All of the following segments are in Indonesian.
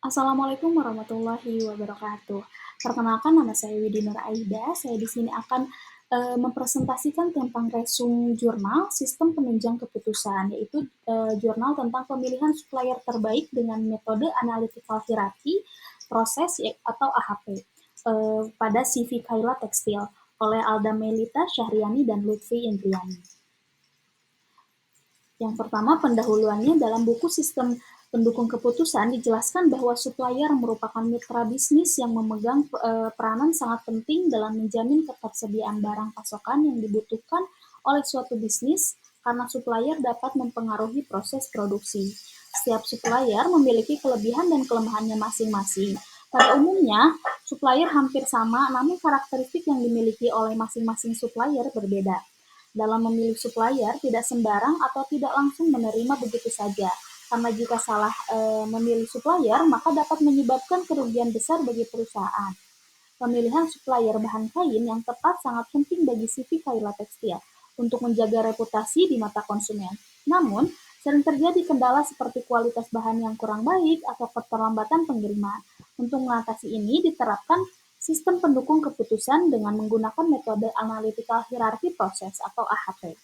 Assalamualaikum warahmatullahi wabarakatuh. Perkenalkan nama saya Widi Nur Aida. Saya di sini akan mempresentasikan tentang resume jurnal sistem penunjang keputusan, yaitu jurnal tentang pemilihan supplier terbaik dengan metode analytical hierarchy proses atau AHP pada CV Kaila Tekstil oleh Alda Melita Syahriani dan Lutfi Indriani. Yang pertama, pendahuluannya dalam buku sistem pendukung keputusan dijelaskan bahwa supplier merupakan mitra bisnis yang memegang peranan sangat penting dalam menjamin ketersediaan barang pasokan yang dibutuhkan oleh suatu bisnis karena supplier dapat mempengaruhi proses produksi. Setiap supplier memiliki kelebihan dan kelemahannya masing-masing. Pada umumnya, supplier hampir sama, namun karakteristik yang dimiliki oleh masing-masing supplier berbeda. Dalam memilih supplier, tidak sembarang atau tidak langsung menerima begitu saja, karena jika salah memilih supplier, maka dapat menyebabkan kerugian besar bagi perusahaan. Pemilihan supplier bahan kain yang tepat sangat penting bagi CV Kaila Tekstil untuk menjaga reputasi di mata konsumen. Namun, sering terjadi kendala seperti kualitas bahan yang kurang baik atau keterlambatan pengiriman. Untuk mengatasi ini, diterapkan sistem pendukung keputusan dengan menggunakan metode analytical hierarchy process atau AHP.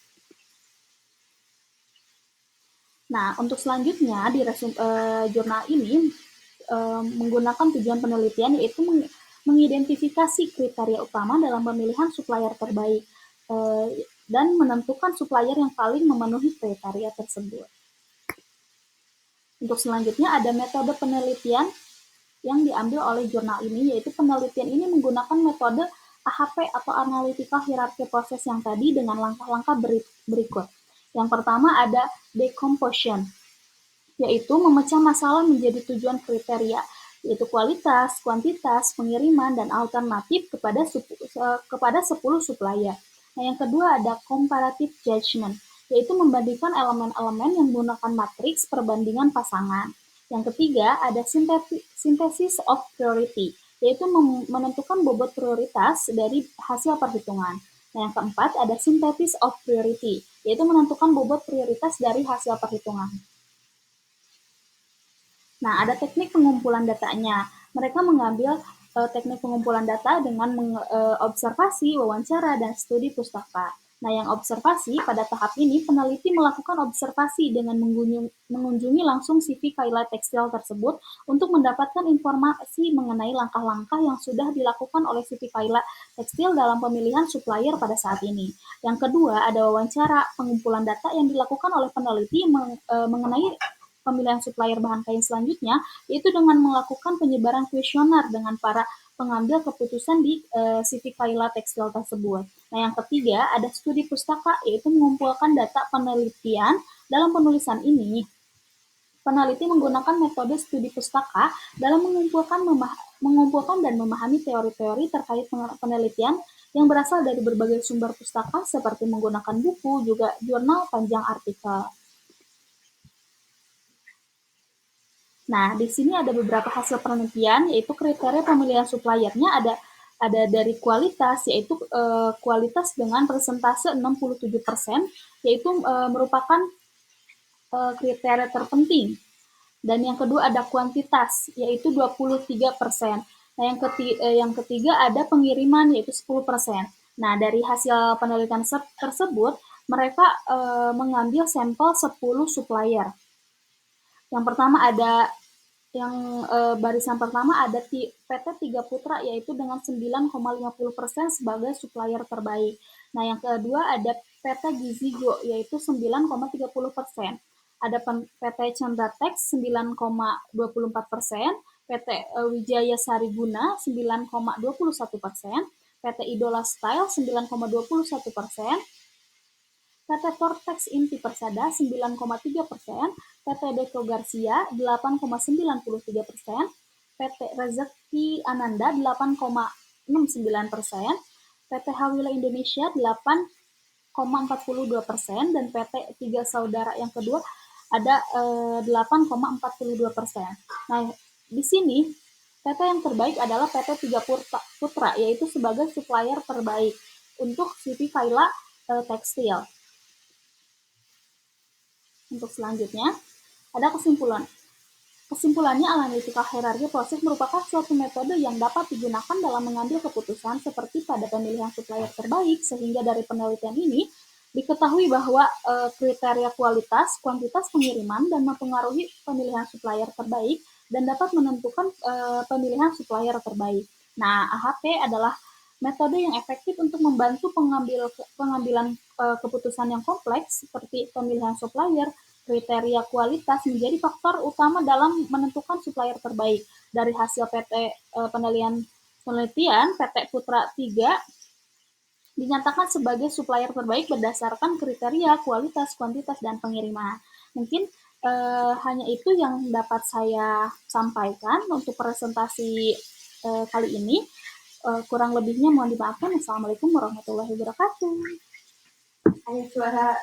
Nah, untuk selanjutnya di jurnal ini menggunakan tujuan penelitian yaitu mengidentifikasi kriteria utama dalam pemilihan supplier terbaik dan menentukan supplier yang paling memenuhi kriteria tersebut. Untuk selanjutnya ada metode penelitian yang diambil oleh jurnal ini, yaitu penelitian ini menggunakan metode AHP atau Analytical Hierarchy Process yang tadi dengan langkah-langkah berikut. Yang pertama ada decomposition, yaitu memecah masalah menjadi tujuan kriteria, yaitu kualitas, kuantitas, pengiriman, dan alternatif kepada 10 supplier. Nah, yang kedua ada comparative judgment, yaitu membandingkan elemen-elemen yang menggunakan matriks perbandingan pasangan. Yang ketiga ada synthesis of priority, yaitu menentukan bobot prioritas dari hasil perhitungan. Nah, yang keempat ada synthesis of priority, yaitu menentukan bobot prioritas dari hasil perhitungan. Nah, ada teknik pengumpulan datanya. Mereka mengambil teknik pengumpulan data dengan observasi, wawancara, dan studi pustaka. Nah, yang observasi pada tahap ini, peneliti melakukan observasi dengan mengunjungi langsung CV Kaila Tekstil tersebut untuk mendapatkan informasi mengenai langkah-langkah yang sudah dilakukan oleh CV Kaila Tekstil dalam pemilihan supplier pada saat ini. Yang kedua, ada wawancara pengumpulan data yang dilakukan oleh peneliti mengenai pemilihan supplier bahan kain selanjutnya, yaitu dengan melakukan penyebaran kuesioner dengan para pengambil keputusan di CV Kaila Tekstil tersebut. Nah, yang ketiga ada studi pustaka, yaitu mengumpulkan data penelitian. Dalam penulisan ini, peneliti menggunakan metode studi pustaka dalam mengumpulkan dan memahami teori-teori terkait penelitian yang berasal dari berbagai sumber pustaka seperti menggunakan buku, juga jurnal, panjang artikel. Nah, di sini ada beberapa hasil penelitian, yaitu kriteria pemilihan suppliernya ada dari kualitas, yaitu kualitas dengan persentase 67%, yaitu merupakan kriteria terpenting. Dan yang kedua ada kuantitas, yaitu 23%. Nah, yang ketiga ada pengiriman, yaitu 10%. Nah, dari hasil penelitian tersebut, mereka mengambil sampel 10 supplier. Yang pertama ada barisan pertama ada PT Tiga Putra, yaitu dengan 9,50% sebagai supplier terbaik. Nah, yang kedua ada PT Gizigo, yaitu 9,30%. Ada PT Chandratex 9,24%, PT Wijaya Sariguna 9,21%, PT Idola Style 9,21%, PT Vortex Inti Persada 9,3%, PT Deco Garcia 8,93%, PT Rezeki Ananda 8,69%, PT Hawila Indonesia 8,42%, dan PT Tiga Saudara yang kedua ada 8,42%. Nah, di sini PT yang terbaik adalah PT Tiga Putra, yaitu sebagai supplier terbaik untuk CV Kaila Tekstil. Untuk selanjutnya, ada kesimpulan. Kesimpulannya, analytical hierarchy process merupakan suatu metode yang dapat digunakan dalam mengambil keputusan seperti pada pemilihan supplier terbaik, sehingga dari penelitian ini diketahui bahwa kriteria kualitas, kuantitas pengiriman dan mempengaruhi pemilihan supplier terbaik dan dapat menentukan pemilihan supplier terbaik. Nah, AHP adalah metode yang efektif untuk membantu pengambilan keputusan yang kompleks seperti pemilihan supplier. Kriteria kualitas menjadi faktor utama dalam menentukan supplier terbaik. Dari hasil penelitian PT Putra 3 dinyatakan sebagai supplier terbaik berdasarkan kriteria kualitas, kuantitas, dan pengiriman. Mungkin hanya itu yang dapat saya sampaikan untuk presentasi kali ini. Kurang lebihnya mohon dimaafkan. Assalamualaikum warahmatullahi wabarakatuh. Ada suara